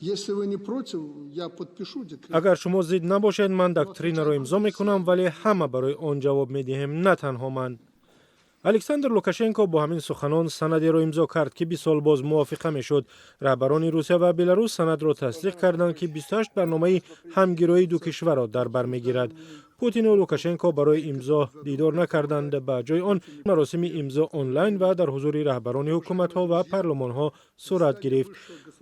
Если вы не против, я подпишу декрет. اگر شما ضد نباشید من دکترین را امضا میکنم، ولی همه برای آن جواب میدهیم، نه تنها من. الکساندر لوکاشنکو با همین سخنان سندی را امضا کرد که 20 سال باز موافقه میشد. رهبران روسیه و بلاروس سند را تصدیق کردند که 28 برنامه همگرایی دو کشور را در بر میگیرد. پوتین و لوکاشنکو برای امضا دیدار نکردند، به جای آن مراسم امضا آنلاین و در حضور رهبران حکومت ها و پارلمان ها صورت گرفت.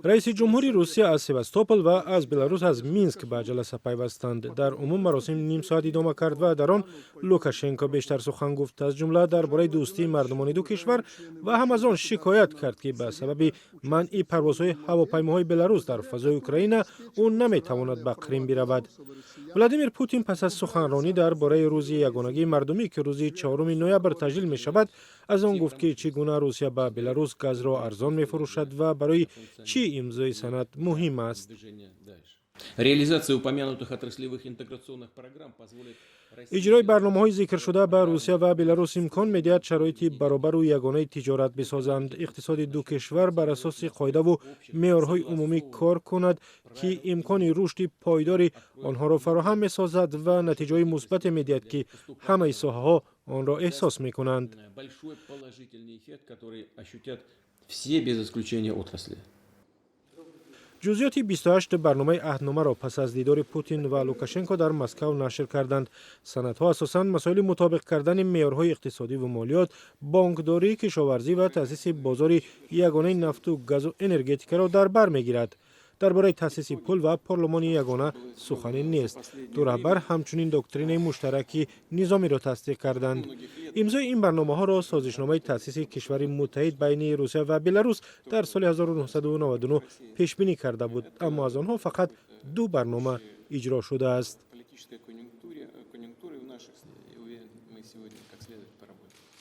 رئیس جمهوری روسیه از سواستوپل و از بلاروس از مینسک به جلسه پیوستند. در عموم مراسم نیم ساعت ادامه کرد و در آن لوکاشنکو بیشتر سخن گفت، از جمله درباره دوستی مردمان دو کشور و هم از آن شکایت کرد که به سبب منع پروازهای هواپیماهای بلاروس در فضای اوکراین او نمیتواند به کریم برود. ولادیمیر پوتین پس از سخنرانی درباره روز یگانگی مردمی که روز 4 نوامبر تجلیل می شود از آن گفت که چگونه روسیه به بلاروس گاز را ارزان می فروشد و برای چی امضای سند مهم است. Реализация упомянутых отраслевых интеграционных программ позволит اجرای برنامه‌های ذکر شده به روسیه و بلاروس امکان می‌دهد شرایط برابر و یگانه تجارت بسازند. اقتصاد دو کشور بر اساس قاعده و معیارهای عمومی کار کند که امکان رشد پایدار آنها را فراهم می‌سازد و نتیجه مثبت می‌دهد که همه ساحه‌ها آن را احساس می‌کنند. большой положительный эффект, который ощутят все без исключения отрасли. جزئیات 28 برنامه عهدنامه را پس از دیدار پوتین و لوکاشنکو در مسکو نشر کردند. سندها اساساً مسائل مطابق کردن معیارهای اقتصادی و مالیات، بانکداری، کشاورزی و تأسیس بازار یگانه نفت و گاز و انرژتیک را در بر می‌گیرد. درباره تأسیس پل و پارلمان یگانه سخنی نیست. دو رهبر همچنین دکترین مشترک نظامی را تصدیق کردند. امضای این برنامه‌ها را سازشنامه تأسیس کشور متحد بین روسیه و بلاروس در سال 1999 پیش بینی کرده بود، اما از آنها فقط 2 برنامه اجرا شده است. политической конъюнктуре в наших, и уверен, мы сегодня как следует поработаем.